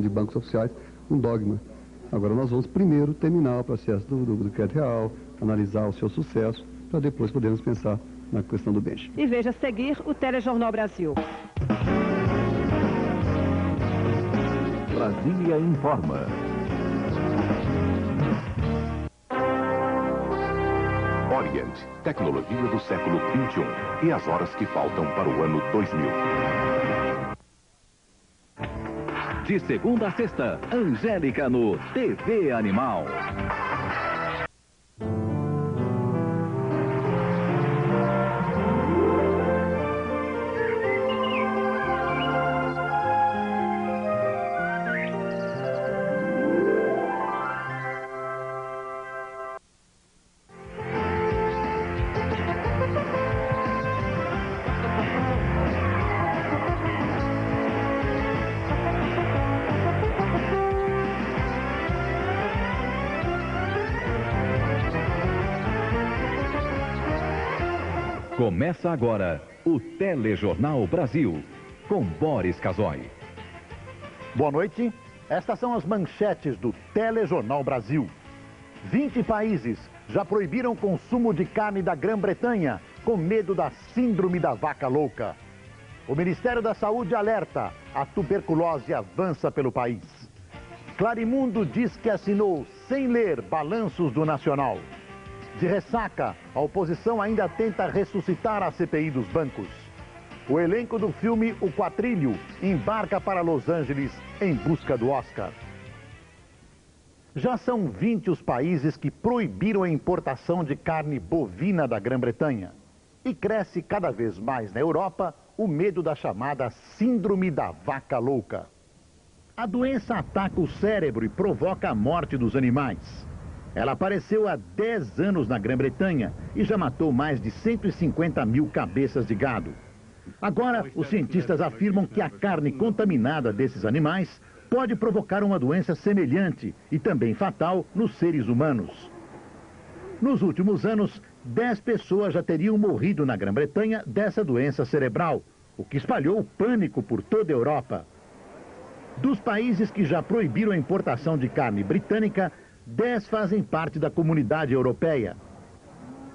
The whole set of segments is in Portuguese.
de bancos oficiais, um dogma. Agora nós vamos primeiro terminar o processo do crédito real, analisar o seu sucesso, para depois podermos pensar na questão do bench. E veja a seguir o Telejornal Brasil. Brasília informa. Orient, tecnologia do século XXI e as horas que faltam para o ano 2000. De segunda a sexta, Angélica no TV Animal. Começa agora o Telejornal Brasil, com Boris Casoy. Boa noite. Estas são as manchetes do Telejornal Brasil. 20 países já proibiram o consumo de carne da Grã-Bretanha, com medo da síndrome da vaca louca. O Ministério da Saúde alerta: a tuberculose avança pelo país. Clarimundo diz que assinou, sem ler, balanços do Nacional. De ressaca, a oposição ainda tenta ressuscitar a CPI dos bancos. O elenco do filme O Quatrilho embarca para Los Angeles em busca do Oscar. Já são 20 os países que proibiram a importação de carne bovina da Grã-Bretanha. E cresce cada vez mais na Europa o medo da chamada síndrome da vaca louca. A doença ataca o cérebro e provoca a morte dos animais. Ela apareceu há 10 anos na Grã-Bretanha e já matou mais de 150 mil cabeças de gado. Agora, os cientistas afirmam que a carne contaminada desses animais pode provocar uma doença semelhante e também fatal nos seres humanos. Nos últimos anos, 10 pessoas já teriam morrido na Grã-Bretanha dessa doença cerebral, o que espalhou o pânico por toda a Europa. Dos países que já proibiram a importação de carne britânica, 10 fazem parte da comunidade europeia.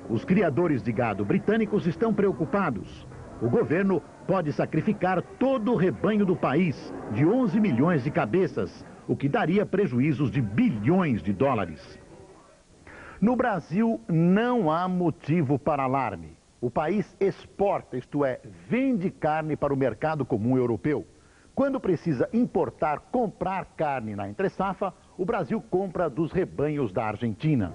Os criadores de gado britânicos estão preocupados. O governo pode sacrificar todo o rebanho do país, de 11 milhões de cabeças, o que daria prejuízos de bilhões de dólares. No Brasil, não há motivo para alarme. O país exporta, isto é, vende carne para o mercado comum europeu. Quando precisa importar, comprar carne na entre-safra, o Brasil compra dos rebanhos da Argentina.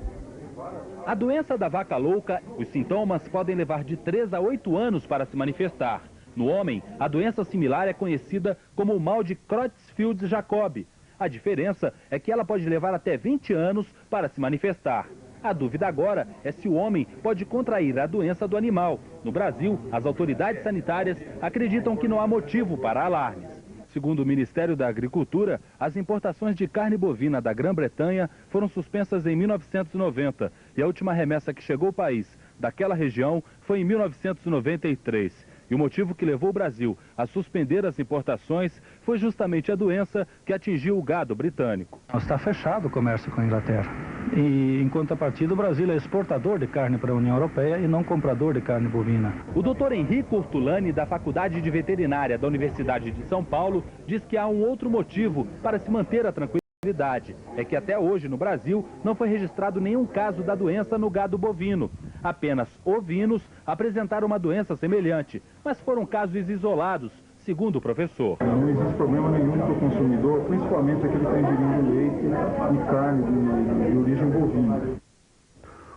A doença da vaca louca, os sintomas podem levar de 3 a 8 anos para se manifestar. No homem, a doença similar é conhecida como o mal de Creutzfeldt-Jakob. A diferença é que ela pode levar até 20 anos para se manifestar. A dúvida agora é se o homem pode contrair a doença do animal. No Brasil, as autoridades sanitárias acreditam que não há motivo para alarmes. Segundo o Ministério da Agricultura, as importações de carne bovina da Grã-Bretanha foram suspensas em 1990 e a última remessa que chegou ao país daquela região foi em 1993. E o motivo que levou o Brasil a suspender as importações foi justamente a doença que atingiu o gado britânico. Está fechado o comércio com a Inglaterra. E, em contrapartida, o Brasil é exportador de carne para a União Europeia e não comprador de carne bovina. O doutor Henrique Ortolani, da Faculdade de Veterinária da Universidade de São Paulo, diz que há um outro motivo para se manter a tranquilidade. É que até hoje, no Brasil, não foi registrado nenhum caso da doença no gado bovino. Apenas ovinos apresentaram uma doença semelhante, mas foram casos isolados, segundo o professor. Não existe problema nenhum para o consumidor, principalmente aquele que está ingerindo leite e carne de origem bovina.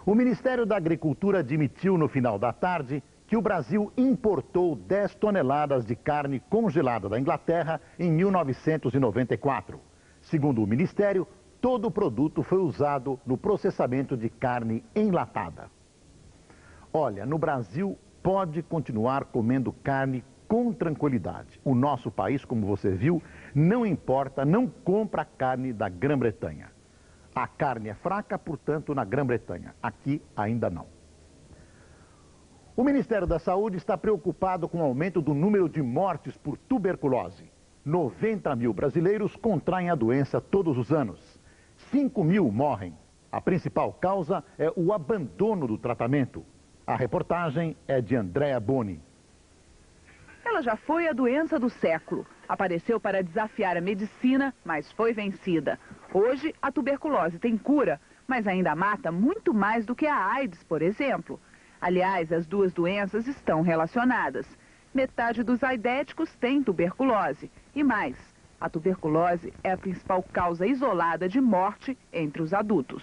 O Ministério da Agricultura admitiu no final da tarde que o Brasil importou 10 toneladas de carne congelada da Inglaterra em 1994. Segundo o Ministério, todo o produto foi usado no processamento de carne enlatada. Olha, no Brasil pode continuar comendo carne com tranquilidade. O nosso país, como você viu, não importa, não compra carne da Grã-Bretanha. A carne é fraca, portanto, na Grã-Bretanha. Aqui ainda não. O Ministério da Saúde está preocupado com o aumento do número de mortes por tuberculose. 90 mil brasileiros contraem a doença todos os anos. 5 mil morrem. A principal causa é o abandono do tratamento. A reportagem é de Andréa Boni. Ela já foi a doença do século. Apareceu para desafiar a medicina, mas foi vencida. Hoje, a tuberculose tem cura, mas ainda mata muito mais do que a AIDS, por exemplo. Aliás, as duas doenças estão relacionadas. Metade dos aidéticos tem tuberculose. E mais, a tuberculose é a principal causa isolada de morte entre os adultos.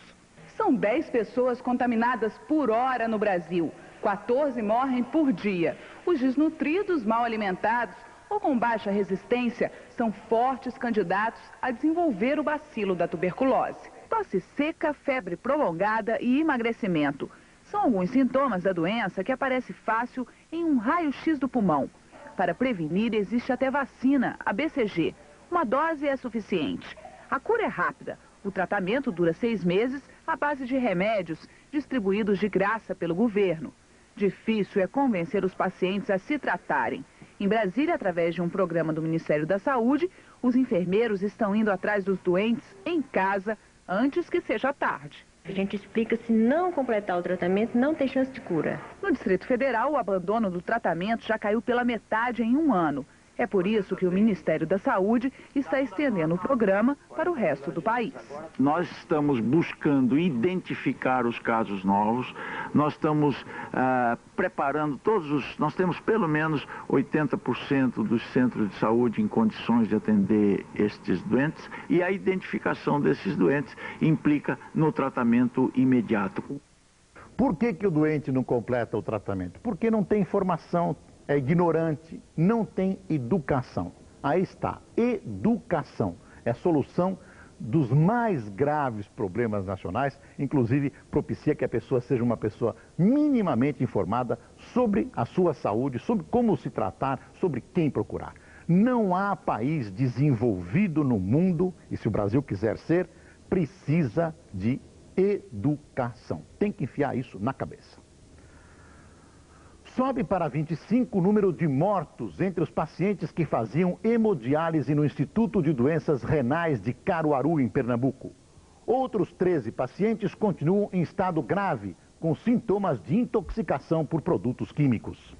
São 10 pessoas contaminadas por hora no Brasil. 14 morrem por dia. Os desnutridos, mal alimentados ou com baixa resistência são fortes candidatos a desenvolver o bacilo da tuberculose. Tosse seca, febre prolongada e emagrecimento. São alguns sintomas da doença que aparece fácil em um raio-x do pulmão. Para prevenir, existe até vacina, a BCG. Uma dose é suficiente. A cura é rápida. O tratamento dura 6 meses à base de remédios distribuídos de graça pelo governo. Difícil é convencer os pacientes a se tratarem. Em Brasília, através de um programa do Ministério da Saúde, os enfermeiros estão indo atrás dos doentes em casa antes que seja tarde. A gente explica, se não completar o tratamento, não tem chance de cura. No Distrito Federal, o abandono do tratamento já caiu pela metade em 1 ano. É por isso que o Ministério da Saúde está estendendo o programa para o resto do país. Nós estamos buscando identificar os casos novos, nós estamos preparando nós temos pelo menos 80% dos centros de saúde em condições de atender estes doentes, e a identificação desses doentes implica no tratamento imediato. Por que o doente não completa o tratamento? Porque não tem informação. É ignorante, não tem educação. Aí está, educação. É a solução dos mais graves problemas nacionais, inclusive propicia que a pessoa seja uma pessoa minimamente informada sobre a sua saúde, sobre como se tratar, sobre quem procurar. Não há país desenvolvido no mundo, e se o Brasil quiser ser, precisa de educação. Tem que enfiar isso na cabeça. Sobe para 25 o número de mortos entre os pacientes que faziam hemodiálise no Instituto de Doenças Renais de Caruaru, em Pernambuco. Outros 13 pacientes continuam em estado grave, com sintomas de intoxicação por produtos químicos.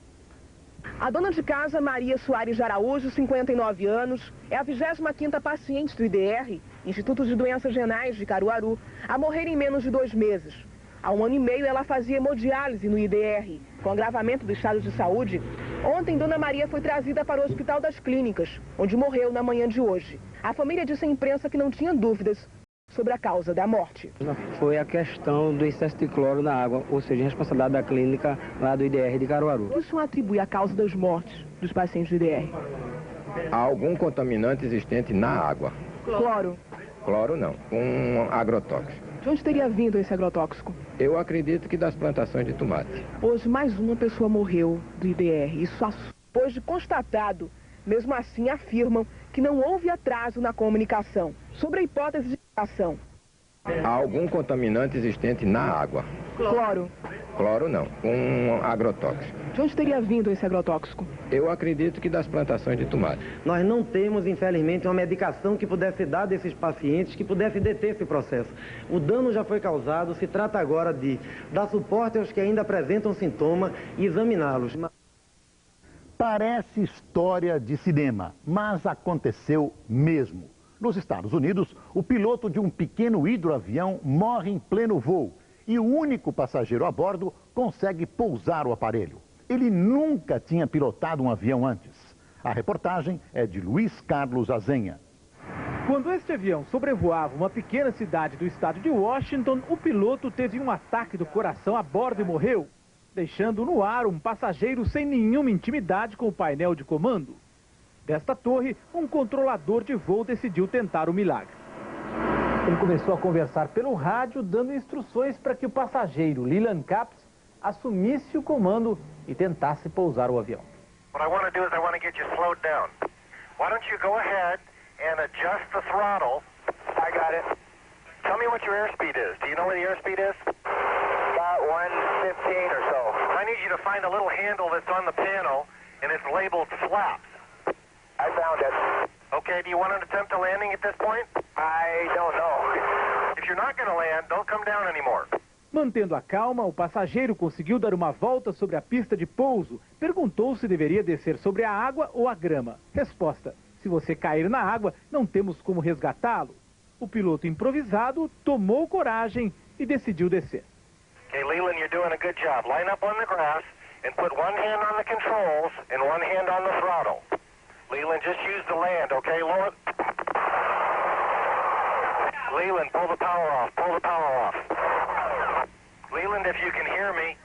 A dona de casa, Maria Soares de Araújo, 59 anos, é a 25ª paciente do IDR, Instituto de Doenças Renais de Caruaru, a morrer em menos de 2 meses. Há 1 ano e meio ela fazia hemodiálise no IDR. Com agravamento do estado de saúde, ontem Dona Maria foi trazida para o Hospital das Clínicas, onde morreu na manhã de hoje. A família disse à imprensa que não tinha dúvidas sobre a causa da morte. Foi a questão do excesso de cloro na água, ou seja, a responsabilidade da clínica lá do IDR de Caruaru. O que o senhor atribui à causa das mortes dos pacientes do IDR? Há algum contaminante existente na água. Cloro? Cloro não, um agrotóxico. De onde teria vindo esse agrotóxico? Eu acredito que das plantações de tomate. Hoje mais uma pessoa morreu do IDR. Isso depois de constatado. Mesmo assim afirmam que não houve atraso na comunicação. Sobre a hipótese de ação. Há algum contaminante existente na água. Cloro? Cloro não, um agrotóxico. De onde teria vindo esse agrotóxico? Eu acredito que das plantações de tomate. Nós não temos, infelizmente, uma medicação que pudesse dar desses pacientes, que pudesse deter esse processo. O dano já foi causado, se trata agora de dar suporte aos que ainda apresentam sintoma e examiná-los. Parece história de cinema, mas aconteceu mesmo. Nos Estados Unidos, o piloto de um pequeno hidroavião morre em pleno voo e o único passageiro a bordo consegue pousar o aparelho. Ele nunca tinha pilotado um avião antes. A reportagem é de Luiz Carlos Azenha. Quando este avião sobrevoava uma pequena cidade do estado de Washington, o piloto teve um ataque do coração a bordo e morreu, deixando no ar um passageiro sem nenhuma intimidade com o painel de comando. Desta torre, um controlador de voo decidiu tentar o milagre. Ele começou a conversar pelo rádio, dando instruções para que o passageiro, Leland Capps, assumisse o comando e tentasse pousar o avião. What I want to do is I want to get you slowed down. Why don't you go ahead and adjust the throttle? I got it. Tell me what your airspeed is. Do you know what the airspeed is? About 115 or so. I need you to find a little handle that's on the panel, and it's labeled flaps. I found it. Okay, do you want to attempt a landing at this point? I don't know. If you're not going to land, don't come down anymore. Mantendo a calma, o passageiro conseguiu dar uma volta sobre a pista de pouso. Perguntou se deveria descer sobre a água ou a grama. Resposta: se você cair na água, não temos como resgatá-lo. O piloto improvisado tomou coragem e decidiu descer. Okay, Leland, you're doing a good job. Line up on the grass and put one hand on the controls and one hand on the throttle. Leland, just use the land, okay? Lower. Leland, pull the power off. Pull the power off. Leland, if you can hear me,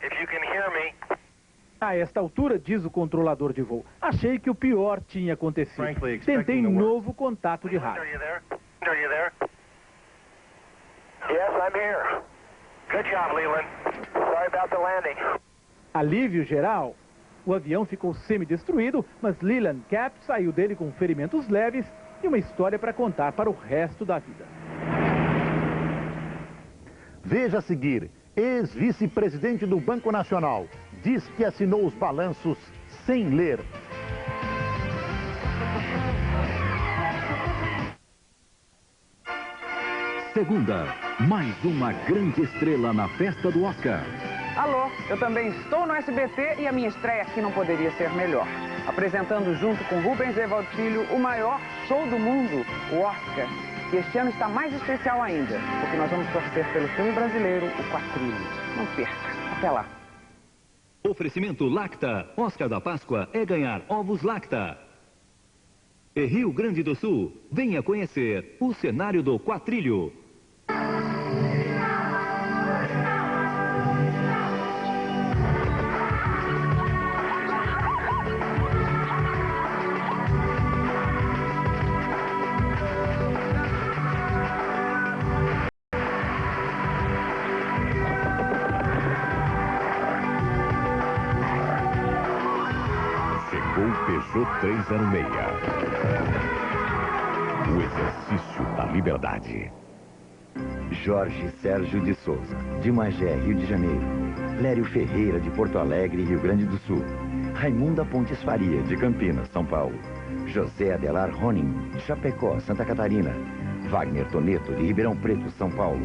A esta altura, diz o controlador de voo, achei que o pior tinha acontecido. Tentei novo contato de rádio. Are you there? Yes, I'm here. Good job, Leland. Sorry about the landing. Alívio geral. O avião ficou semi-destruído, mas Leland Cap saiu dele com ferimentos leves e uma história para contar para o resto da vida. Veja a seguir, ex-vice-presidente do Banco Nacional diz que assinou os balanços sem ler. Segunda, mais uma grande estrela na festa do Oscar. Alô, eu também estou no SBT e a minha estreia aqui não poderia ser melhor. Apresentando junto com Rubens Evaldo Filho o maior show do mundo, o Oscar. E este ano está mais especial ainda, porque nós vamos torcer pelo filme brasileiro, o Quatrilho. Não perca. Até lá. Oferecimento Lacta. Oscar da Páscoa é ganhar ovos Lacta. E Rio Grande do Sul, venha conhecer o cenário do Quatrilho. Peugeot 306. O exercício da liberdade. Jorge Sérgio de Souza, de Magé, Rio de Janeiro. Lério Ferreira, de Porto Alegre, Rio Grande do Sul. Raimunda Pontes Faria, de Campinas, São Paulo. José Adelar Ronin, de Chapecó, Santa Catarina. Wagner Toneto, de Ribeirão Preto, São Paulo.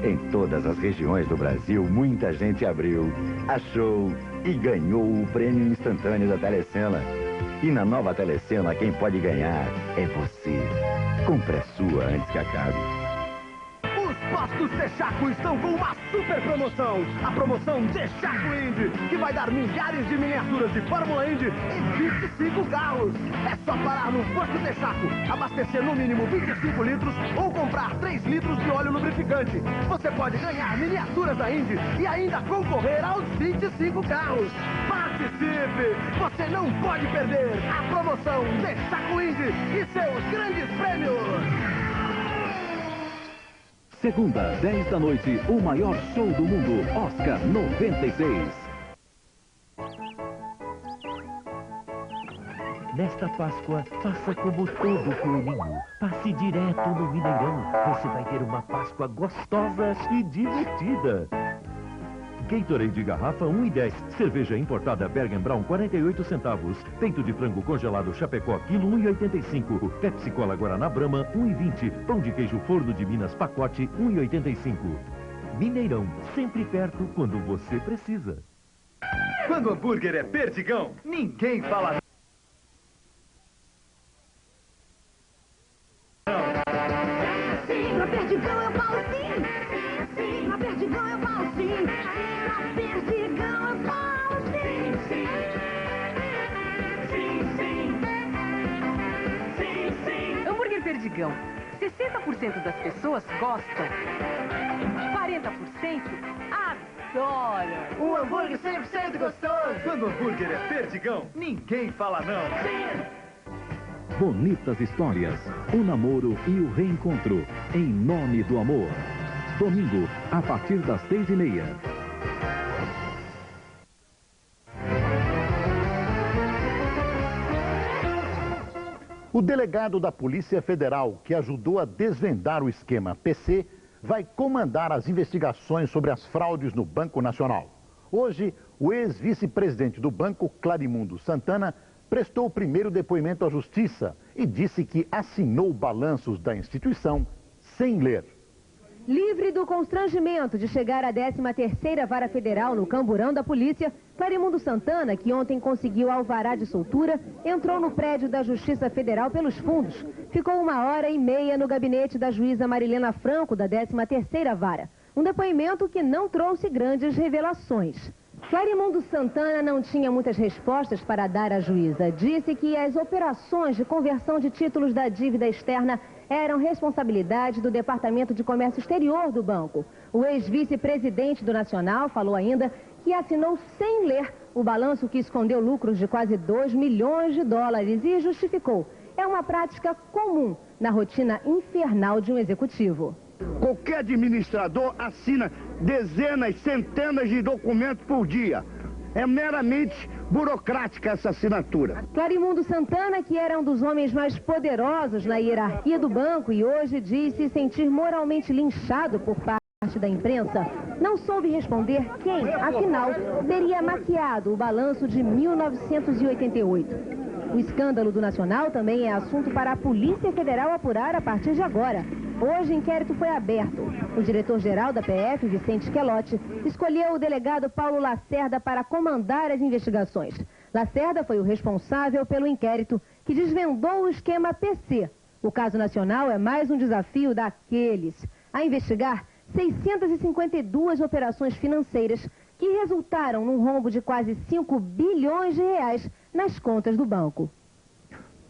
Em todas as regiões do Brasil, muita gente abriu, achou e ganhou o prêmio instantâneo da Telecena. E na nova Telecena, quem pode ganhar é você. Compre a sua antes que acabe. Os postos Texaco estão com uma super promoção. A promoção Texaco Indy, que vai dar milhares de miniaturas de Fórmula Indy e 25 carros. É só parar no posto Texaco, abastecer no mínimo 25 litros ou comprar 3 litros de óleo lubrificante. Você pode ganhar miniaturas da Indy e ainda concorrer aos 25 carros. Participe! Você não pode perder a promoção Texaco Indy e seus grandes prêmios! Segunda, 10 da noite, o maior show do mundo, Oscar 96. Nesta Páscoa, faça como todo coelhinho. Passe direto no Mineirão. Você vai ter uma Páscoa gostosa e divertida. Gatorade de garrafa 1,10. Cerveja importada Bergen-Braun 48 centavos. Peito de frango congelado Chapecó quilo 1,85. Pepsi Cola Guaraná Brahma 1,20. Pão de queijo Forno de Minas pacote 1,85. Mineirão, sempre perto quando você precisa. Quando o hambúrguer é Perdigão, ninguém fala sim, na Perdigão eu falo sim. Sim, na Perdigão eu falo sim. Na Perdigão eu falo sim. Sim. Hambúrguer Perdigão. 60% das pessoas gostam. 40% adoram. Um hambúrguer 100% gostoso. Quando o hambúrguer é Perdigão, ninguém fala não. Sim. Bonitas histórias, o namoro e o reencontro, em nome do amor. Domingo, a partir das 6h30. O delegado da Polícia Federal, que ajudou a desvendar o esquema PC, vai comandar as investigações sobre as fraudes no Banco Nacional. Hoje, o ex-vice-presidente do banco, Clarimundo Santana, prestou o primeiro depoimento à Justiça e disse que assinou balanços da instituição sem ler. Livre do constrangimento de chegar à 13ª Vara Federal no camburão da polícia, Clarimundo Santana, que ontem conseguiu alvará de soltura, entrou no prédio da Justiça Federal pelos fundos. Ficou 1h30 no gabinete da juíza Marilena Franco, da 13ª Vara. Um depoimento que não trouxe grandes revelações. Clarimundo Santana não tinha muitas respostas para dar à juíza. Disse que as operações de conversão de títulos da dívida externa eram responsabilidade do Departamento de Comércio Exterior do banco. O ex-vice-presidente do Nacional falou ainda que assinou sem ler o balanço que escondeu lucros de quase 2 milhões de dólares e justificou. É uma prática comum na rotina infernal de um executivo. Qualquer administrador assina dezenas, centenas de documentos por dia. É meramente burocrática essa assinatura. Clarimundo Santana, que era um dos homens mais poderosos na hierarquia do banco e hoje diz se sentir moralmente linchado por parte da imprensa, não soube responder quem, afinal, teria maquiado o balanço de 1988. O escândalo do Nacional também é assunto para a Polícia Federal apurar a partir de agora. Hoje, o inquérito foi aberto. O diretor-geral da PF, Vicente Quelotti, escolheu o delegado Paulo Lacerda para comandar as investigações. Lacerda foi o responsável pelo inquérito que desvendou o esquema PC. O caso Nacional é mais um desafio daqueles a investigar 652 operações financeiras que resultaram num rombo de quase 5 bilhões de reais nas contas do banco.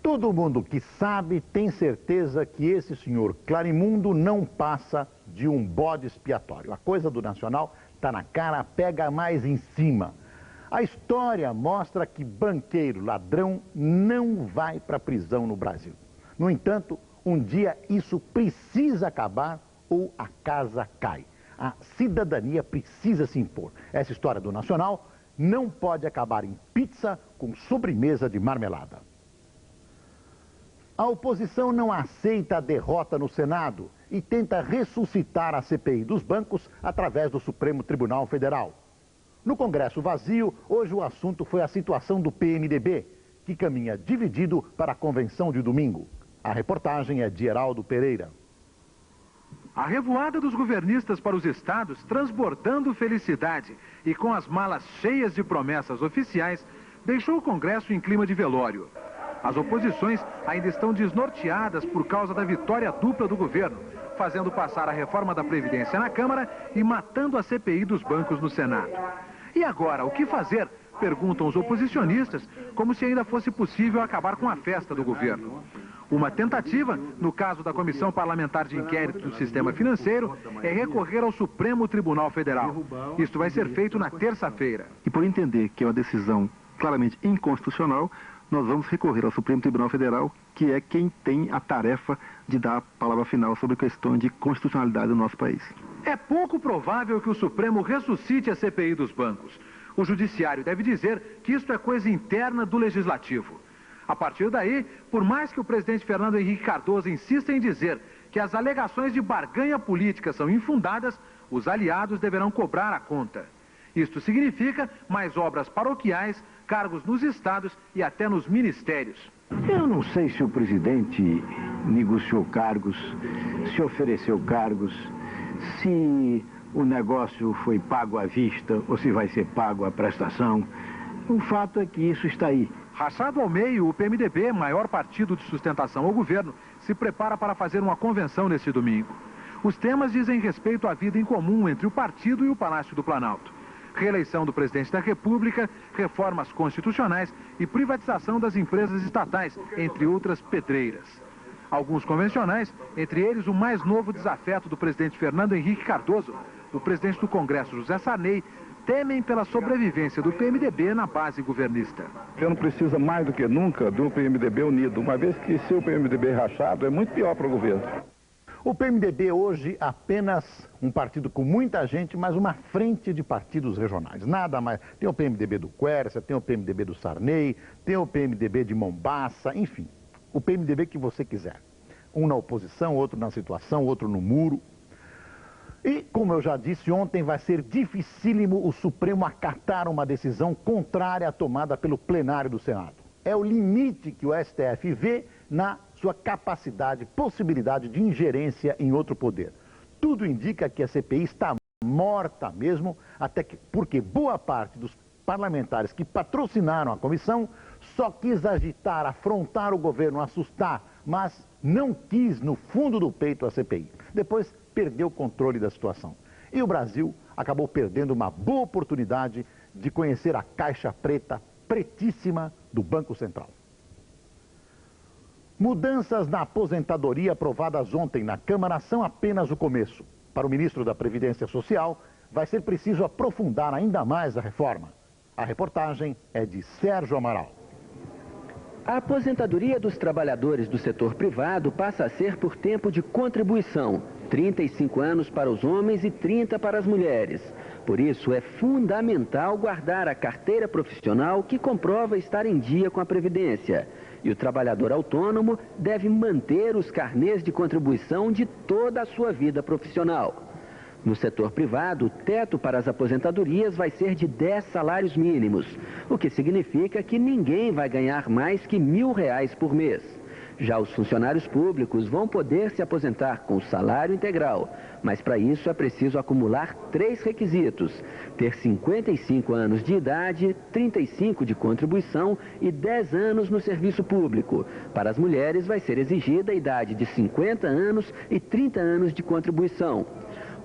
Todo mundo que sabe tem certeza que esse senhor Clarimundo não passa de um bode expiatório. A coisa do Nacional está na cara, pega mais em cima. A história mostra que banqueiro, ladrão, não vai para a prisão no Brasil. No entanto, um dia isso precisa acabar ou a casa cai. A cidadania precisa se impor. Essa história do Nacional não pode acabar em pizza com sobremesa de marmelada. A oposição não aceita a derrota no Senado e tenta ressuscitar a CPI dos bancos através do Supremo Tribunal Federal. No Congresso vazio, hoje o assunto foi a situação do PMDB, que caminha dividido para a convenção de domingo. A reportagem é de Heraldo Pereira. A revoada dos governistas para os estados transbordando felicidade e com as malas cheias de promessas oficiais, deixou o Congresso em clima de velório. As oposições ainda estão desnorteadas por causa da vitória dupla do governo, fazendo passar a reforma da Previdência na Câmara e matando a CPI dos bancos no Senado. E agora, o que fazer? Perguntam os oposicionistas, como se ainda fosse possível acabar com a festa do governo. Uma tentativa, no caso da Comissão Parlamentar de Inquérito do Sistema Financeiro, é recorrer ao Supremo Tribunal Federal. Isto vai ser feito na terça-feira. E por entender que é uma decisão claramente inconstitucional, nós vamos recorrer ao Supremo Tribunal Federal, que é quem tem a tarefa de dar a palavra final sobre questões de constitucionalidade do nosso país. É pouco provável que o Supremo ressuscite a CPI dos bancos. O Judiciário deve dizer que isto é coisa interna do Legislativo. A partir daí, por mais que o presidente Fernando Henrique Cardoso insista em dizer que as alegações de barganha política são infundadas, os aliados deverão cobrar a conta. Isto significa mais obras paroquiais, cargos nos estados e até nos ministérios. Eu não sei se o presidente negociou cargos, se ofereceu cargos, se o negócio foi pago à vista ou se vai ser pago à prestação. O fato é que isso está aí. Rachado ao meio, o PMDB, maior partido de sustentação ao governo, se prepara para fazer uma convenção neste domingo. Os temas dizem respeito à vida em comum entre o partido e o Palácio do Planalto. Reeleição do presidente da República, reformas constitucionais e privatização das empresas estatais, entre outras pedreiras. Alguns convencionais, entre eles o mais novo desafeto do presidente Fernando Henrique Cardoso, o presidente do Congresso José Sarney, temem pela sobrevivência do PMDB na base governista. O governo precisa mais do que nunca do PMDB unido, uma vez que se o PMDB rachado é muito pior para o governo. O PMDB hoje apenas um partido com muita gente, mas uma frente de partidos regionais. Nada mais. Tem o PMDB do Quércia, tem o PMDB do Sarney, tem o PMDB de Mombaça, enfim. O PMDB que você quiser. Um na oposição, outro na situação, outro no muro. E, como eu já disse ontem, vai ser dificílimo o Supremo acatar uma decisão contrária à tomada pelo plenário do Senado. É o limite que o STF vê na sua capacidade, possibilidade de ingerência em outro poder. Tudo indica que a CPI está morta mesmo, até que, porque boa parte dos parlamentares que patrocinaram a comissão só quis agitar, afrontar o governo, assustar, mas não quis no fundo do peito a CPI. Depois perdeu o controle da situação. E o Brasil acabou perdendo uma boa oportunidade de conhecer a caixa preta, pretíssima, do Banco Central. Mudanças na aposentadoria aprovadas ontem na Câmara são apenas o começo. Para o ministro da Previdência Social, vai ser preciso aprofundar ainda mais a reforma. A reportagem é de Sérgio Amaral. A aposentadoria dos trabalhadores do setor privado passa a ser por tempo de contribuição, 35 anos para os homens e 30 para as mulheres. Por isso, é fundamental guardar a carteira profissional que comprova estar em dia com a Previdência. E o trabalhador autônomo deve manter os carnês de contribuição de toda a sua vida profissional. No setor privado, o teto para as aposentadorias vai ser de 10 salários mínimos, o que significa que ninguém vai ganhar mais que R$1.000 por mês. Já os funcionários públicos vão poder se aposentar com salário integral, mas para isso é preciso acumular 3 requisitos: ter 55 anos de idade, 35 de contribuição e 10 anos no serviço público. Para as mulheres vai ser exigida a idade de 50 anos e 30 anos de contribuição.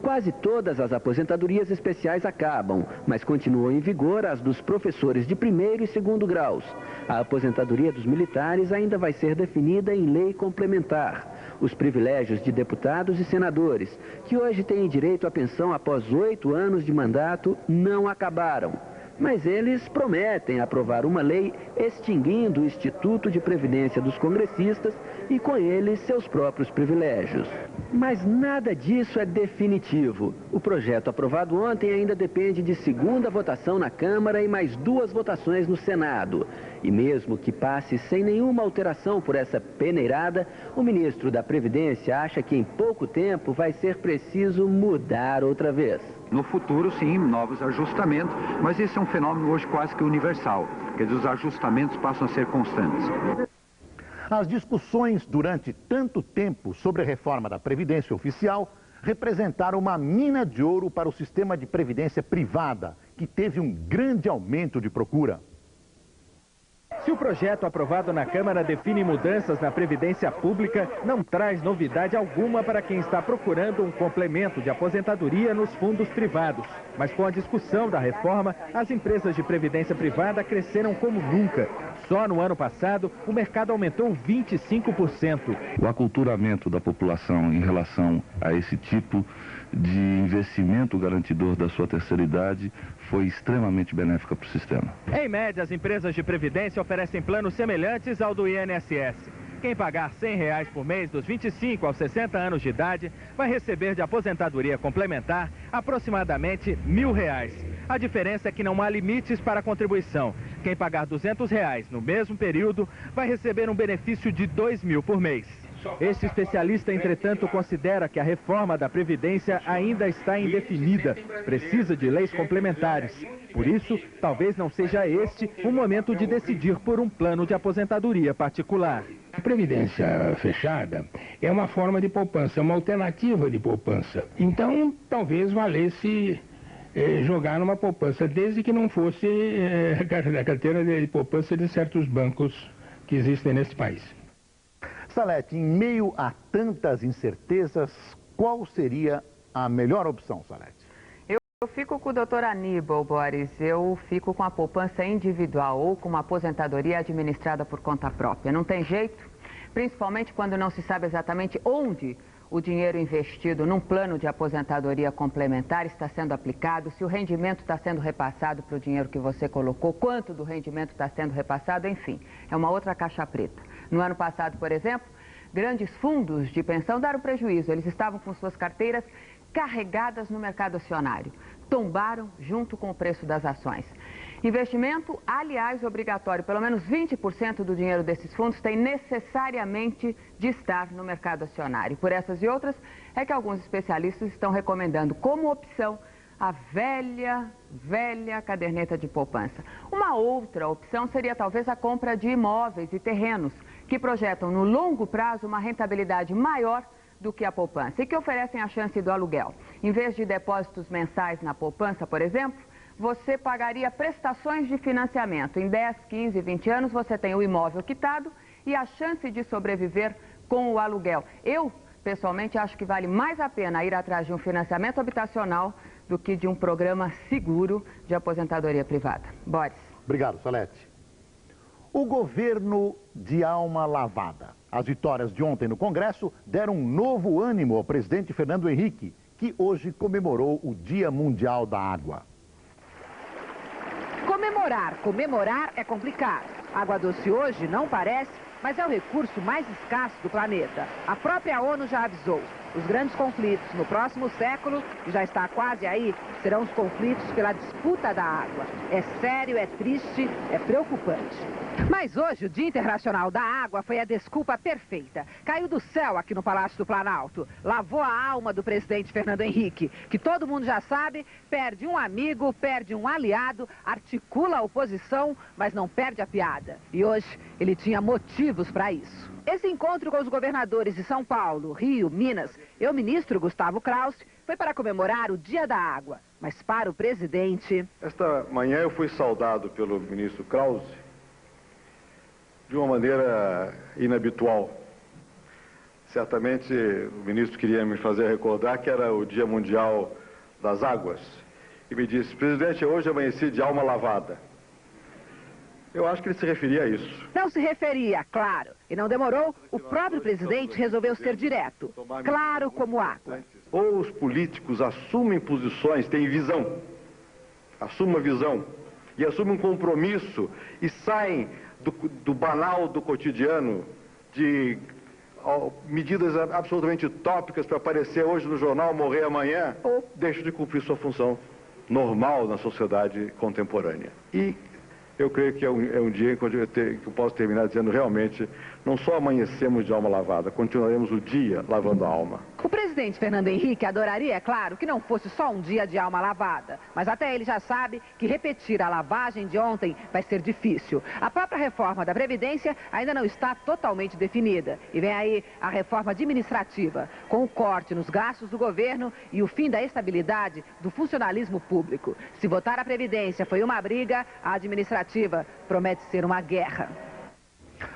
Quase todas as aposentadorias especiais acabam, mas continuam em vigor as dos professores de primeiro e segundo graus. A aposentadoria dos militares ainda vai ser definida em lei complementar. Os privilégios de deputados e senadores, que hoje têm direito à pensão após 8 anos de mandato, não acabaram. Mas eles prometem aprovar uma lei extinguindo o Instituto de Previdência dos congressistas e com ele seus próprios privilégios. Mas nada disso é definitivo. O projeto aprovado ontem ainda depende de segunda votação na Câmara e mais 2 votações no Senado. E mesmo que passe sem nenhuma alteração por essa peneirada, o ministro da Previdência acha que em pouco tempo vai ser preciso mudar outra vez. No futuro, sim, novos ajustamentos, mas esse é um fenômeno hoje quase que universal, quer dizer, os ajustamentos passam a ser constantes. As discussões durante tanto tempo sobre a reforma da Previdência Oficial representaram uma mina de ouro para o sistema de previdência privada, que teve um grande aumento de procura. Se o projeto aprovado na Câmara define mudanças na Previdência Pública, não traz novidade alguma para quem está procurando um complemento de aposentadoria nos fundos privados. Mas com a discussão da reforma, as empresas de previdência privada cresceram como nunca. Só no ano passado, o mercado aumentou 25%. O aculturamento da população em relação a esse tipo de investimento garantidor da sua terceira idade foi extremamente benéfica para o sistema. Em média, as empresas de previdência oferecem planos semelhantes ao do INSS. Quem pagar R$100 por mês dos 25 aos 60 anos de idade vai receber de aposentadoria complementar aproximadamente R$1.000. A diferença é que não há limites para a contribuição. Quem pagar R$200 no mesmo período vai receber um benefício de R$2.000 por mês. Este especialista, entretanto, considera que a reforma da Previdência ainda está indefinida, precisa de leis complementares. Por isso, talvez não seja este o momento de decidir por um plano de aposentadoria particular. A previdência fechada é uma forma de poupança, é uma alternativa de poupança. Então, talvez valesse jogar numa poupança, desde que não fosse a carteira de poupança de certos bancos que existem nesse país. Salete, em meio a tantas incertezas, qual seria a melhor opção, Salete? Eu fico com o doutor Aníbal, Boris. Eu fico com a poupança individual ou com uma aposentadoria administrada por conta própria. Não tem jeito, principalmente quando não se sabe exatamente onde o dinheiro investido num plano de aposentadoria complementar está sendo aplicado, se o rendimento está sendo repassado para o dinheiro que você colocou, quanto do rendimento está sendo repassado, enfim, é uma outra caixa preta. No ano passado, por exemplo, grandes fundos de pensão deram prejuízo. Eles estavam com suas carteiras carregadas no mercado acionário. Tombaram junto com o preço das ações. Investimento, aliás, obrigatório. Pelo menos 20% do dinheiro desses fundos tem necessariamente de estar no mercado acionário. Por essas e outras, é que alguns especialistas estão recomendando como opção a velha caderneta de poupança. Uma outra opção seria talvez a compra de imóveis e terrenos, que projetam no longo prazo uma rentabilidade maior do que a poupança e que oferecem a chance do aluguel. Em vez de depósitos mensais na poupança, por exemplo, você pagaria prestações de financiamento. Em 10, 15, 20 anos você tem o imóvel quitado e a chance de sobreviver com o aluguel. Eu, pessoalmente, acho que vale mais a pena ir atrás de um financiamento habitacional do que de um programa seguro de aposentadoria privada. Boris. Obrigado, Salete. O governo de alma lavada. As vitórias de ontem no Congresso deram um novo ânimo ao presidente Fernando Henrique, que hoje comemorou o Dia Mundial da Água. Comemorar é complicado. Água doce hoje não parece, mas é o recurso mais escasso do planeta. A própria ONU já avisou. Os grandes conflitos no próximo século, que já está quase aí, serão os conflitos pela disputa da água. É sério, é triste, é preocupante. Mas hoje, o Dia Internacional da Água foi a desculpa perfeita. Caiu do céu aqui no Palácio do Planalto. Lavou a alma do presidente Fernando Henrique, que todo mundo já sabe, perde um amigo, perde um aliado, articula a oposição, mas não perde a piada. E hoje ele tinha motivos para isso. Esse encontro com os governadores de São Paulo, Rio, Minas e o ministro Gustavo Krause foi para comemorar o Dia da Água. Mas para o presidente... Esta manhã eu fui saudado pelo ministro Krause de uma maneira inabitual. Certamente o ministro queria me fazer recordar que era o Dia Mundial das Águas. E me disse, presidente, hoje amanheci de alma lavada. Eu acho que ele se referia a isso. Não se referia, claro. E não demorou, o próprio presidente resolveu ser direto. Claro como água. Ou os políticos assumem posições, têm visão. Assumem uma visão. E assumem um compromisso e saem do banal do cotidiano, de medidas absolutamente utópicas para aparecer hoje no jornal, morrer amanhã, ou deixam de cumprir sua função normal na sociedade contemporânea. E eu creio que é um dia que eu posso terminar dizendo realmente, não só amanhecemos de alma lavada, continuaremos o dia lavando a alma. O presidente Fernando Henrique adoraria, é claro, que não fosse só um dia de alma lavada. Mas até ele já sabe que repetir a lavagem de ontem vai ser difícil. A própria reforma da Previdência ainda não está totalmente definida. E vem aí a reforma administrativa, com o corte nos gastos do governo e o fim da estabilidade do funcionalismo público. Se votar a Previdência foi uma briga, a administrativa promete ser uma guerra.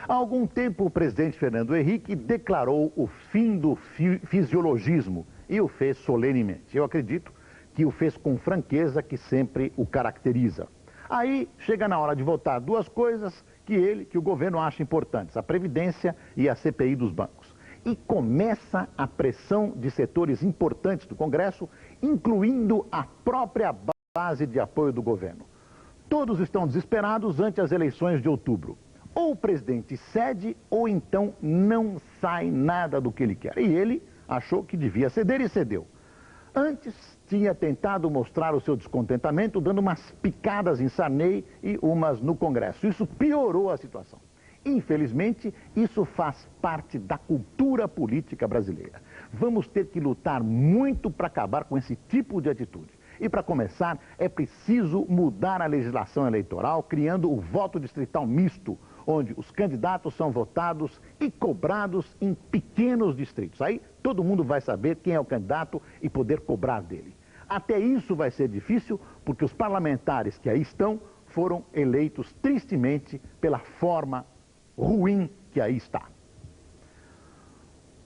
Há algum tempo, o presidente Fernando Henrique declarou o fim do fisiologismo e o fez solenemente. Eu acredito que o fez com franqueza que sempre o caracteriza. Aí chega na hora de votar duas coisas que o governo acha importantes, a Previdência e a CPI dos bancos. E começa a pressão de setores importantes do Congresso, incluindo a própria base de apoio do governo. Todos estão desesperados ante as eleições de outubro. Ou o presidente cede, ou então não sai nada do que ele quer. E ele achou que devia ceder e cedeu. Antes, tinha tentado mostrar o seu descontentamento, dando umas picadas em Sarney e umas no Congresso. Isso piorou a situação. Infelizmente, isso faz parte da cultura política brasileira. Vamos ter que lutar muito para acabar com esse tipo de atitude. E para começar, é preciso mudar a legislação eleitoral, criando o voto distrital misto, onde os candidatos são votados e cobrados em pequenos distritos. Aí todo mundo vai saber quem é o candidato e poder cobrar dele. Até isso vai ser difícil, porque os parlamentares que aí estão foram eleitos tristemente pela forma ruim que aí está.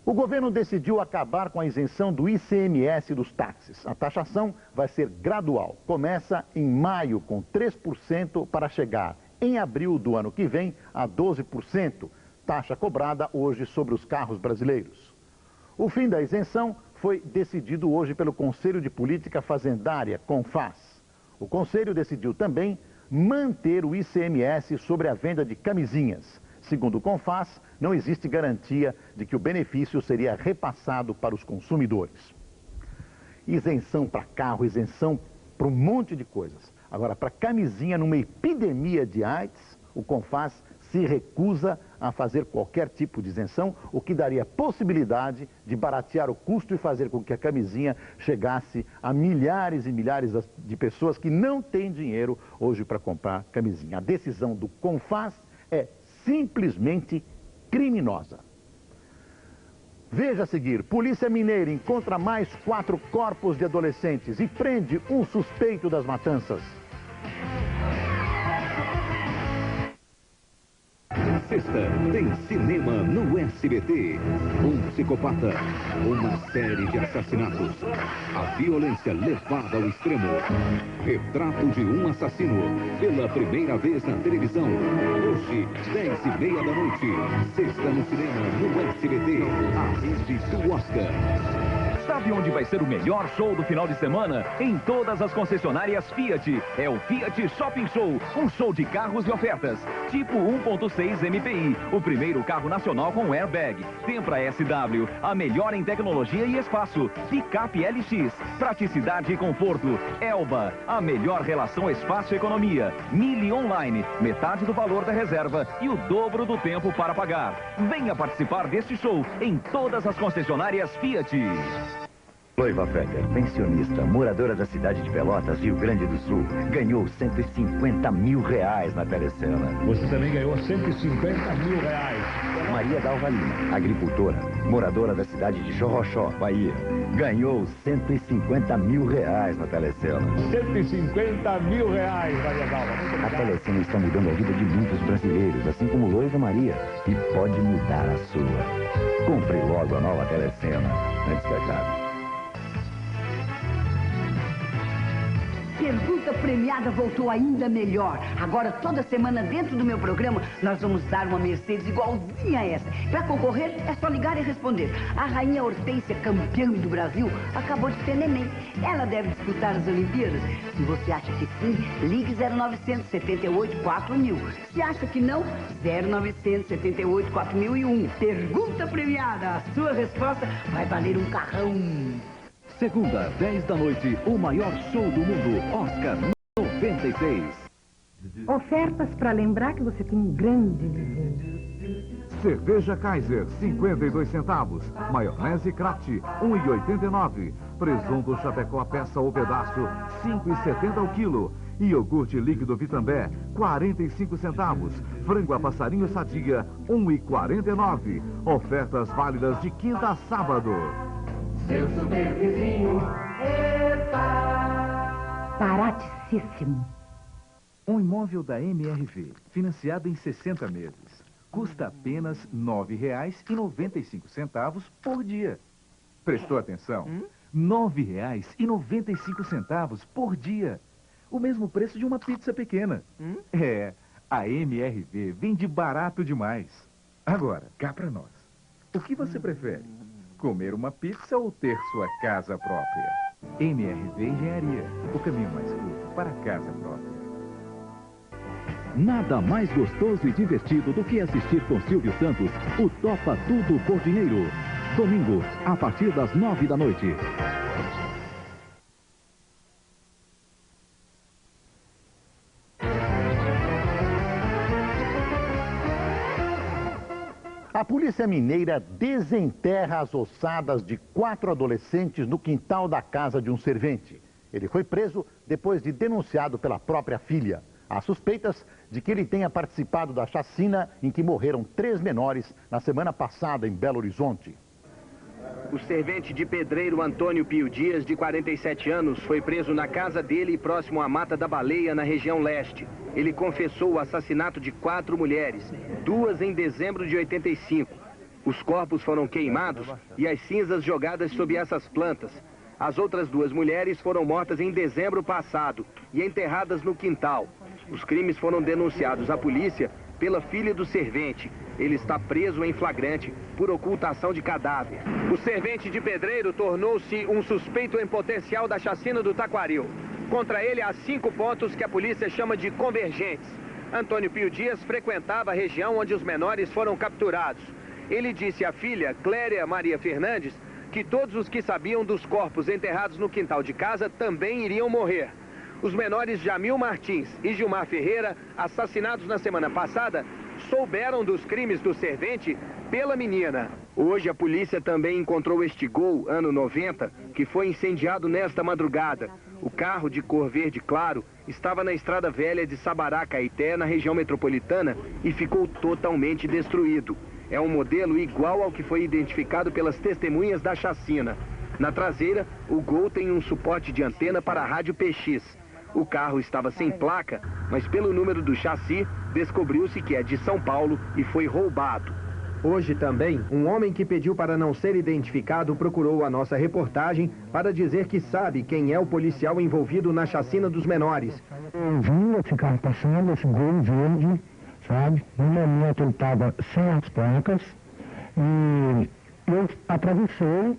O governo decidiu acabar com a isenção do ICMS dos táxis. A taxação vai ser gradual. Começa em maio com 3% para chegar em abril do ano que vem a 12%, taxa cobrada hoje sobre os carros brasileiros. O fim da isenção foi decidido hoje pelo Conselho de Política Fazendária, CONFAS. O Conselho decidiu também manter o ICMS sobre a venda de camisinhas. Segundo o CONFAS, não existe garantia de que o benefício seria repassado para os consumidores. Isenção para carro, isenção para um monte de coisas. Agora, para camisinha numa epidemia de AIDS, o CONFAS se recusa a fazer qualquer tipo de isenção, o que daria possibilidade de baratear o custo e fazer com que a camisinha chegasse a milhares e milhares de pessoas que não têm dinheiro hoje para comprar camisinha. A decisão do CONFAS é simplesmente criminosa. Veja a seguir, Polícia Mineira encontra mais 4 corpos de adolescentes e prende um suspeito das matanças. Sexta, tem cinema no SBT. Um psicopata, uma série de assassinatos, a violência levada ao extremo. Retrato de um assassino, pela primeira vez na televisão. Hoje, 10h30 da noite. Sexta no cinema no SBT, a rede do Oscar. Sabe onde vai ser o melhor show do final de semana? Em todas as concessionárias Fiat. É o Fiat Shopping Show. Um show de carros e ofertas. Tipo 1.6 MPI. O primeiro carro nacional com airbag. Tempra SW. A melhor em tecnologia e espaço. Picap LX. Praticidade e conforto. Elba. A melhor relação espaço-economia. Mille Online. Metade do valor da reserva e o dobro do tempo para pagar. Venha participar deste show em todas as concessionárias Fiat. Loiva Fetter, pensionista, moradora da cidade de Pelotas, Rio Grande do Sul, ganhou 150 mil reais na Telecena. Você também ganhou 150 mil reais. Maria Dalvalina, agricultora, moradora da cidade de Xorroxó, Bahia, ganhou 150 mil reais na Telecena. 150 mil reais, Maria Dalva. A Telecena está mudando a vida de muitos brasileiros, assim como Loiva Maria, e pode mudar a sua. Compre logo a nova Telecena, antes que acabe. Pergunta Premiada voltou ainda melhor. Agora, toda semana, dentro do meu programa, nós vamos dar uma Mercedes igualzinha a essa. Para concorrer, é só ligar e responder. A rainha Hortência, campeã do Brasil, acabou de ter neném. Ela deve disputar as Olimpíadas. Se você acha que sim, ligue 0900 78 4000. Se acha que não, 0900 78 4001. Pergunta Premiada. A sua resposta vai valer um carrão. Segunda, 10 da noite, o maior show do mundo, Oscar 96. Ofertas para lembrar que você tem um grande vizinho. Cerveja Kaiser, 52 centavos. Maionese Kraft, 1,89. Presunto Chapecó peça ou pedaço, 5,70 ao quilo. E iogurte líquido Vitambé, 45 centavos. Frango a passarinho sadia, 1,49. Ofertas válidas de quinta a sábado. Seu super vizinho, baratíssimo. Um imóvel da MRV, financiado em 60 meses. Custa apenas R$ 9,95 por dia. Prestou atenção? R$ 9,95 por dia. O mesmo preço de uma pizza pequena. É, a MRV vende barato demais. Agora, cá pra nós. O que você prefere? Comer uma pizza ou ter sua casa própria? MRV Engenharia, o caminho mais curto para a casa própria. Nada mais gostoso e divertido do que assistir com Silvio Santos o Topa Tudo por Dinheiro. Domingo, a partir das 9 da noite. A polícia mineira desenterra as ossadas de 4 adolescentes no quintal da casa de um servente. Ele foi preso depois de denunciado pela própria filha. Há suspeitas de que ele tenha participado da chacina em que morreram 3 menores na semana passada em Belo Horizonte. O servente de pedreiro Antônio Pio Dias, de 47 anos, foi preso na casa dele próximo à Mata da Baleia, na região leste. Ele confessou o assassinato de 4 mulheres, 2 em dezembro de 85. Os corpos foram queimados e as cinzas jogadas sob essas plantas. As outras 2 mulheres foram mortas em dezembro passado e enterradas no quintal. Os crimes foram denunciados à polícia pela filha do servente. Ele está preso em flagrante por ocultação de cadáver. O servente de pedreiro tornou-se um suspeito em potencial da chacina do Taquaril. Contra ele há 5 pontos que a polícia chama de convergentes. Antônio Pio Dias frequentava a região onde os menores foram capturados. Ele disse à filha, Cléria Maria Fernandes, que todos os que sabiam dos corpos enterrados no quintal de casa também iriam morrer. Os menores Jamil Martins e Gilmar Ferreira, assassinados na semana passada, souberam dos crimes do servente pela menina. Hoje a polícia também encontrou este Gol, ano 90, que foi incendiado nesta madrugada. O carro de cor verde claro estava na estrada velha de Sabará, Caeté, na região metropolitana, e ficou totalmente destruído. É um modelo igual ao que foi identificado pelas testemunhas da chacina. Na traseira, o Gol tem um suporte de antena para a rádio PX. O carro estava sem placa, mas pelo número do chassi, descobriu-se que é de São Paulo e foi roubado. Hoje também, um homem que pediu para não ser identificado procurou a nossa reportagem para dizer que sabe quem é o policial envolvido na chacina dos menores. Eu vi esse carro passando, esse Gol verde, sabe? No momento ele estava sem as placas e eu atravessei.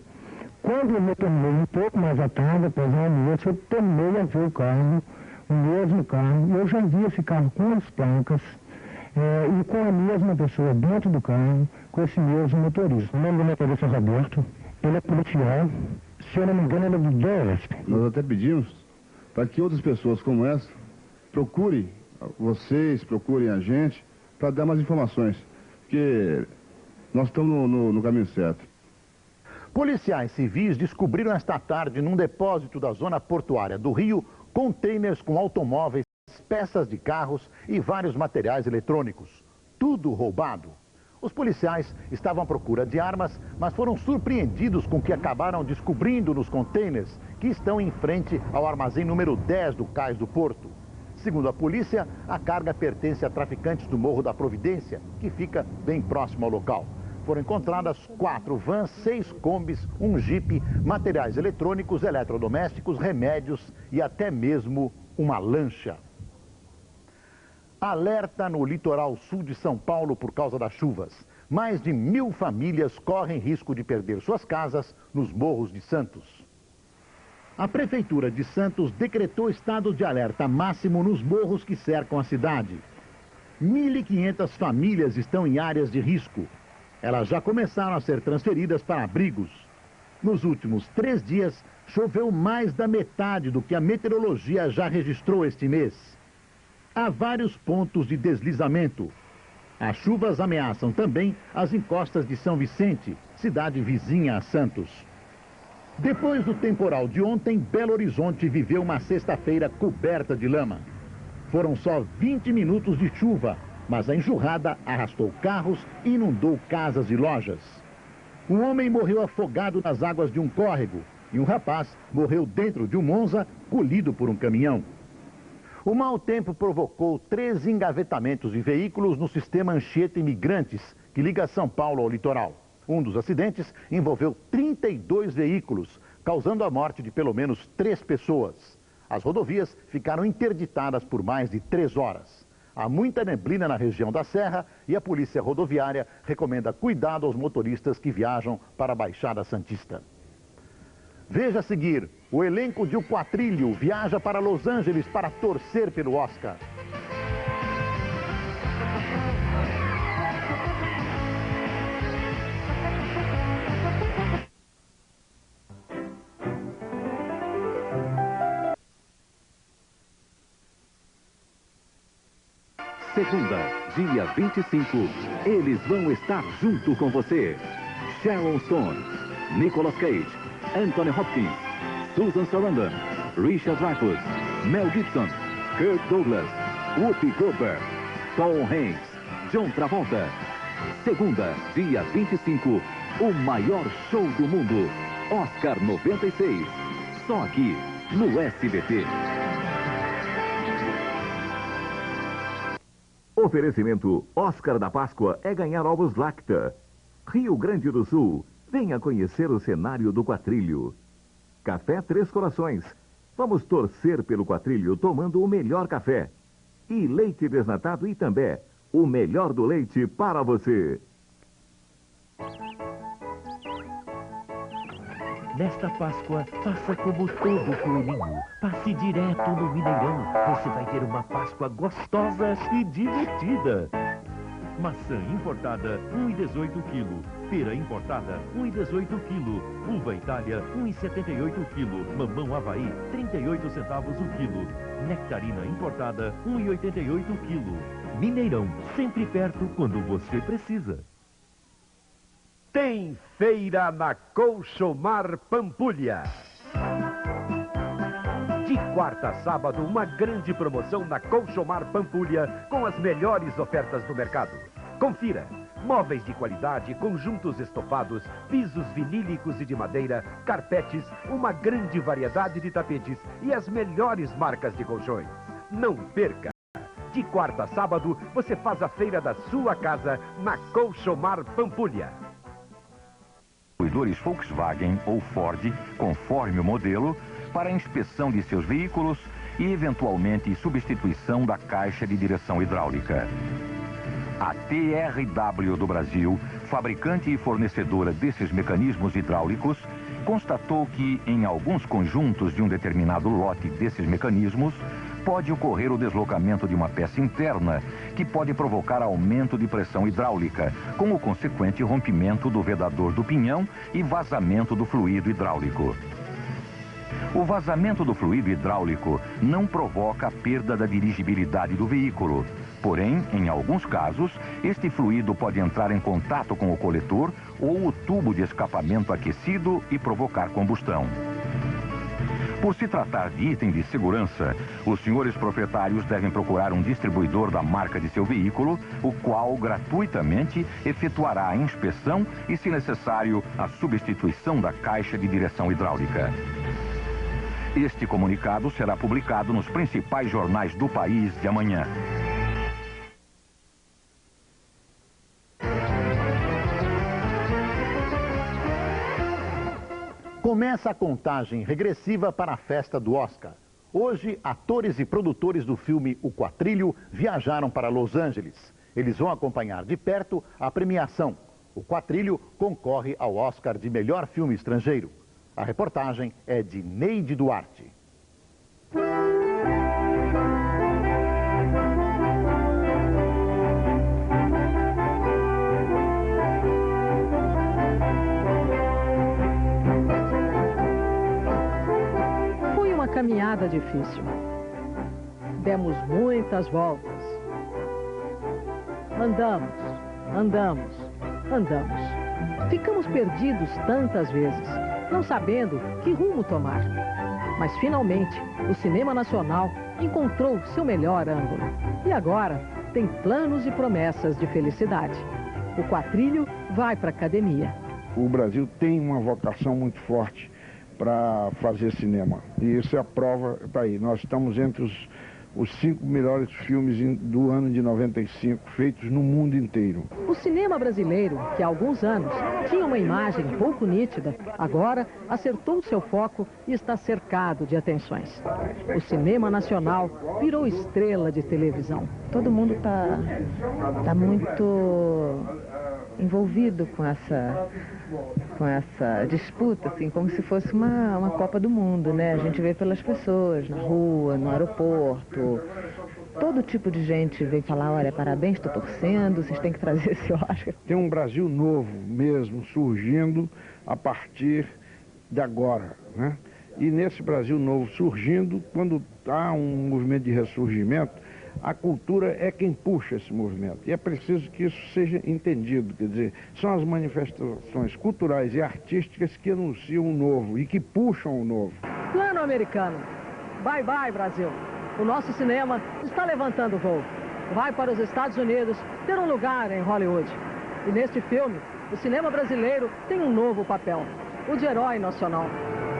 Quando eu me tornei um pouco mais atrás, após a noite, eu tornei a ver o carro, o mesmo carro. Eu já vi esse carro com as placas e com a mesma pessoa dentro do carro, com esse mesmo motorista. O nome do motorista é Roberto, ele é policial, se eu não me engano, ele é do DESP. Nós até pedimos para que outras pessoas como essa procurem procurem a gente para dar mais informações, porque nós estamos no caminho certo. Policiais civis descobriram esta tarde num depósito da zona portuária do Rio containers com automóveis, peças de carros e vários materiais eletrônicos. Tudo roubado. Os policiais estavam à procura de armas, mas foram surpreendidos com o que acabaram descobrindo nos containers que estão em frente ao armazém número 10 do Cais do Porto. Segundo a polícia, a carga pertence a traficantes do Morro da Providência, que fica bem próximo ao local. Foram encontradas 4 vans, 6 combis, um jipe, materiais eletrônicos, eletrodomésticos, remédios e até mesmo uma lancha. Alerta no litoral sul de São Paulo por causa das chuvas. Mais de 1000 famílias correm risco de perder suas casas nos morros de Santos. A Prefeitura de Santos decretou estado de alerta máximo nos morros que cercam a cidade. 1.500 famílias estão em áreas de risco. Elas já começaram a ser transferidas para abrigos. Nos últimos 3 dias, choveu mais da metade do que a meteorologia já registrou este mês. Há vários pontos de deslizamento. As chuvas ameaçam também as encostas de São Vicente, cidade vizinha a Santos. Depois do temporal de ontem, Belo Horizonte viveu uma sexta-feira coberta de lama. Foram só 20 minutos de chuva, mas a enxurrada arrastou carros e inundou casas e lojas. Um homem morreu afogado nas águas de um córrego e um rapaz morreu dentro de um Monza, colhido por um caminhão. O mau tempo provocou 3 engavetamentos de veículos no sistema Anchieta Imigrantes, que liga São Paulo ao litoral. Um dos acidentes envolveu 32 veículos, causando a morte de pelo menos 3 pessoas. As rodovias ficaram interditadas por mais de 3 horas. Há muita neblina na região da Serra e a Polícia Rodoviária recomenda cuidado aos motoristas que viajam para a Baixada Santista. Veja a seguir, o elenco de O Quatrilho viaja para Los Angeles para torcer pelo Oscar. Segunda, dia 25, eles vão estar junto com você. Sharon Stone, Nicolas Cage, Anthony Hopkins, Susan Sarandon, Richard Dreyfuss, Mel Gibson, Kirk Douglas, Whoopi Goldberg, Tom Hanks, John Travolta. Segunda, dia 25, o maior show do mundo, Oscar 96. Só aqui, no SBT. Oferecimento Oscar da Páscoa é ganhar ovos Lacta. Rio Grande do Sul, venha conhecer o cenário do Quatrilho. Café Três Corações, vamos torcer pelo Quatrilho tomando o melhor café. E leite desnatado Itambé, o melhor do leite para você. Nesta Páscoa, faça como todo coelhinho. Passe direto no Mineirão. Você vai ter uma Páscoa gostosa e divertida. Maçã importada, 1,18 kg. Pera importada, 1,18 kg. Uva Itália, 1,78 kg. Mamão Havaí, 38 centavos o quilo. Nectarina importada, 1,88 kg. Mineirão, sempre perto quando você precisa. Tem feira na Colchomar Pampulha. De quarta a sábado, uma grande promoção na Colchomar Pampulha com as melhores ofertas do mercado. Confira. Móveis de qualidade, conjuntos estofados, pisos vinílicos e de madeira, carpetes, uma grande variedade de tapetes e as melhores marcas de colchões. Não perca! De quarta a sábado, você faz a feira da sua casa na Colchomar Pampulha. Distribuidores Volkswagen ou Ford, conforme o modelo, para a inspeção de seus veículos e, eventualmente, substituição da caixa de direção hidráulica. A TRW do Brasil, fabricante e fornecedora desses mecanismos hidráulicos, constatou que, em alguns conjuntos de um determinado lote desses mecanismos, pode ocorrer o deslocamento de uma peça interna, que pode provocar aumento de pressão hidráulica, com o consequente rompimento do vedador do pinhão e vazamento do fluido hidráulico. O vazamento do fluido hidráulico não provoca a perda da dirigibilidade do veículo. Porém, em alguns casos, este fluido pode entrar em contato com o coletor ou o tubo de escapamento aquecido e provocar combustão. Por se tratar de item de segurança, os senhores proprietários devem procurar um distribuidor da marca de seu veículo, o qual gratuitamente efetuará a inspeção e, se necessário, a substituição da caixa de direção hidráulica. Este comunicado será publicado nos principais jornais do país de amanhã. Começa a contagem regressiva para a festa do Oscar. Hoje, atores e produtores do filme O Quatrilho viajaram para Los Angeles. Eles vão acompanhar de perto a premiação. O Quatrilho concorre ao Oscar de melhor filme estrangeiro. A reportagem é de Neide Duarte. Foi uma caminhada difícil. Demos muitas voltas. Andamos, andamos, andamos. Ficamos perdidos tantas vezes, não sabendo que rumo tomar. Mas finalmente, o cinema nacional encontrou seu melhor ângulo. E agora tem planos e promessas de felicidade. O Quatrilho vai para a academia. O Brasil tem uma vocação muito forte para fazer cinema. E isso é a prova, está aí. Nós estamos entre os 5 melhores filmes do ano de 95, feitos no mundo inteiro. O cinema brasileiro, que há alguns anos tinha uma imagem pouco nítida, agora acertou seu foco e está cercado de atenções. O cinema nacional virou estrela de televisão. Todo mundo tá muito envolvido com essa disputa, assim, como se fosse uma Copa do Mundo, né? A gente vê pelas pessoas, na rua, no aeroporto. Todo tipo de gente vem falar, olha, parabéns, estou torcendo, vocês têm que trazer esse Oscar. Tem um Brasil novo mesmo, surgindo a partir de agora, né? E nesse Brasil novo surgindo, quando há um movimento de ressurgimento, a cultura é quem puxa esse movimento. E é preciso que isso seja entendido. Quer dizer, são as manifestações culturais e artísticas que anunciam o novo e que puxam o novo. Plano americano. Bye, bye, Brasil. O nosso cinema está levantando voo. Vai para os Estados Unidos ter um lugar em Hollywood. E neste filme, o cinema brasileiro tem um novo papel. O de herói nacional.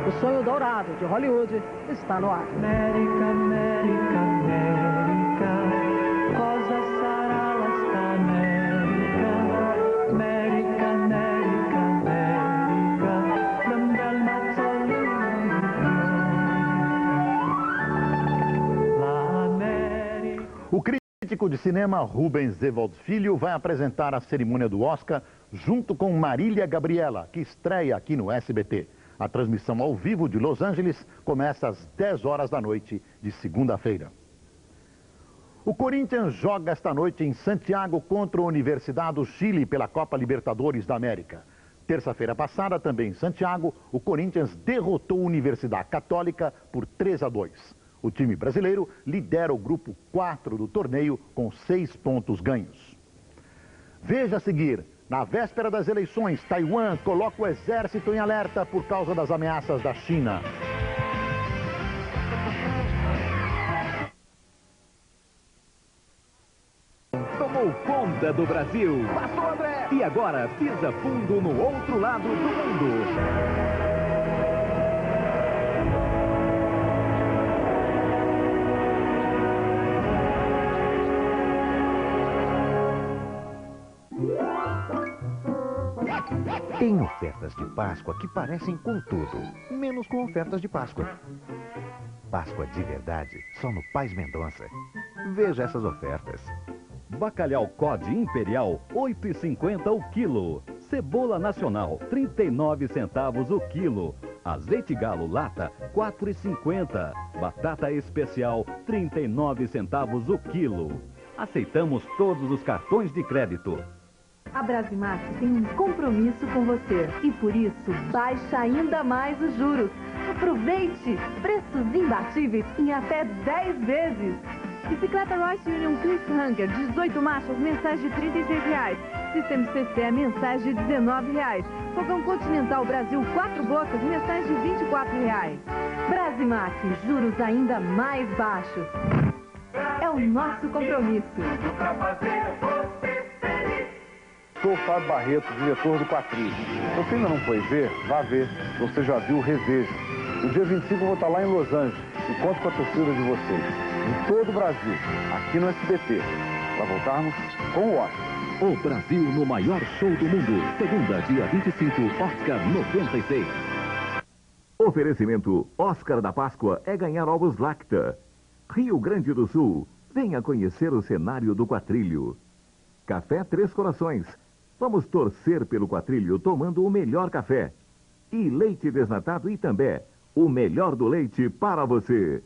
O sonho dourado de Hollywood está no ar. América, América, América, cosa sarà esta América? América, América, América, d'un bel mazzolino. O crítico de cinema Rubens Evaldo Filho vai apresentar a cerimônia do Oscar junto com Marília Gabriela, que estreia aqui no SBT. A transmissão ao vivo de Los Angeles começa às 10 horas da noite de segunda-feira. O Corinthians joga esta noite em Santiago contra a Universidade do Chile pela Copa Libertadores da América. Terça-feira passada, também em Santiago, o Corinthians derrotou a Universidade Católica por 3-2. O time brasileiro lidera o grupo 4 do torneio com 6 pontos ganhos. Veja a seguir. Na véspera das eleições, Taiwan coloca o exército em alerta por causa das ameaças da China. Tomou conta moda do Brasil. Passou, André! E agora, pisa fundo no outro lado do mundo. Tem ofertas de Páscoa que parecem com tudo, menos com ofertas de Páscoa. Páscoa de verdade, só no Paz Mendonça. Veja essas ofertas. Bacalhau Cod Imperial, 8,50 o quilo. Cebola nacional, 39 centavos o quilo. Azeite galo lata, 4,50. Batata especial, 39 centavos o quilo. Aceitamos todos os cartões de crédito. A Brasimax tem um compromisso com você e por isso baixa ainda mais os juros. Aproveite! Preços imbatíveis em até 10 vezes. Bicicleta Royce Union Cliffhanger, 18 marchas, mensais de R$ 36. Sistema CC, mensais de R$ 19. Fogão Continental Brasil, 4 blocos, mensais de R$ 24. Brasimax, juros ainda mais baixos. É o nosso compromisso. Sou Fábio Barreto, diretor do Quatrilho. Se você ainda não foi ver, vá ver. Se você já viu, reveja. No dia 25 eu vou estar lá em Los Angeles e conto com a torcida de vocês. De todo o Brasil, aqui no SBT. Para voltarmos com o Oscar. O Brasil no maior show do mundo. Segunda, dia 25, Oscar 96. Oferecimento Oscar da Páscoa é ganhar ovos Lacta. Rio Grande do Sul. Venha conhecer o cenário do Quatrilho. Café Três Corações. Vamos torcer pelo Quatrilho tomando o melhor café. E leite desnatado Itambé. O melhor do leite para você.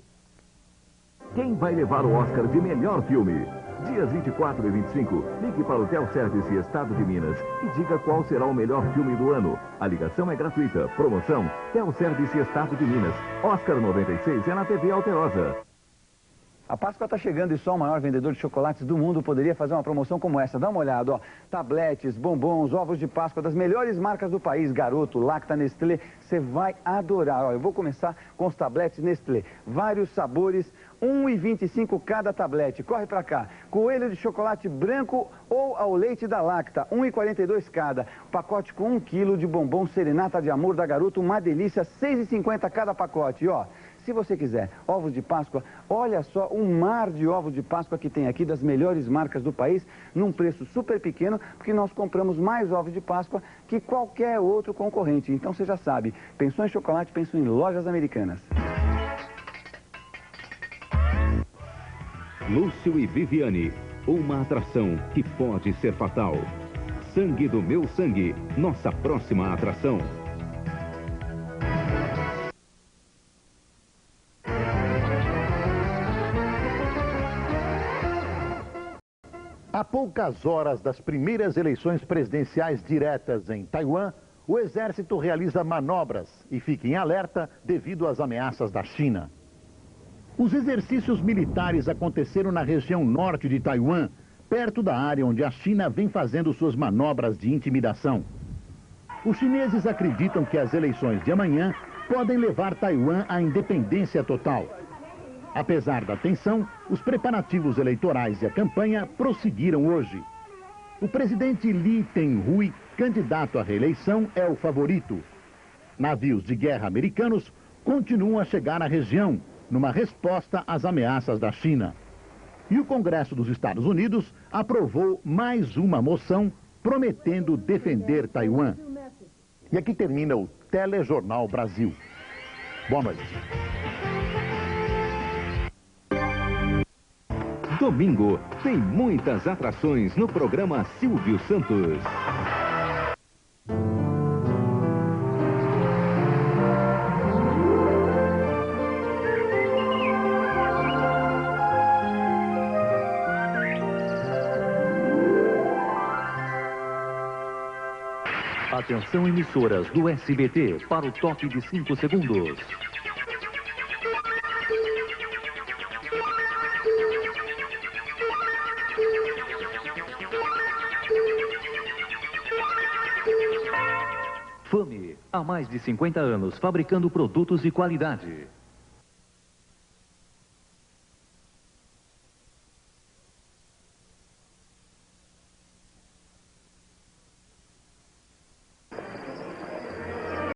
Quem vai levar o Oscar de melhor filme? Dias 24 e 25, ligue para o Telservice Estado de Minas e diga qual será o melhor filme do ano. A ligação é gratuita. Promoção Telservice Estado de Minas. Oscar 96 é na TV Alterosa. A Páscoa está chegando e só o maior vendedor de chocolates do mundo poderia fazer uma promoção como essa. Dá uma olhada, ó. Tabletes, bombons, ovos de Páscoa das melhores marcas do país. Garoto, Lacta, Nestlé. Você vai adorar. Ó, eu vou começar com os tabletes Nestlé. Vários sabores, R$ 1,25 cada tablete. Corre pra cá. Coelho de chocolate branco ou ao leite da Lacta, R$ 1,42 cada. Pacote com 1 quilo de bombom Serenata de Amor da Garoto, uma delícia, R$ 6,50 cada pacote. E ó, se você quiser ovos de Páscoa, olha só um mar de ovos de Páscoa que tem aqui das melhores marcas do país, num preço super pequeno, porque nós compramos mais ovos de Páscoa que qualquer outro concorrente. Então você já sabe, pensou em chocolate, pensou em Lojas Americanas. Lúcio e Viviane, uma atração que pode ser fatal. Sangue do Meu Sangue, nossa próxima atração. Há poucas horas das primeiras eleições presidenciais diretas em Taiwan, o exército realiza manobras e fica em alerta devido às ameaças da China. Os exercícios militares aconteceram na região norte de Taiwan, perto da área onde a China vem fazendo suas manobras de intimidação. Os chineses acreditam que as eleições de amanhã podem levar Taiwan à independência total. Apesar da tensão, os preparativos eleitorais e a campanha prosseguiram hoje. O presidente Lee Teng-hui, candidato à reeleição, é o favorito. Navios de guerra americanos continuam a chegar à região, numa resposta às ameaças da China. E o Congresso dos Estados Unidos aprovou mais uma moção prometendo defender Taiwan. E aqui termina o Telejornal Brasil. Boa noite. Domingo tem muitas atrações no programa Silvio Santos. Atenção, emissoras do SBT, para o top de 5 segundos. Fame, há mais de 50 anos, fabricando produtos de qualidade.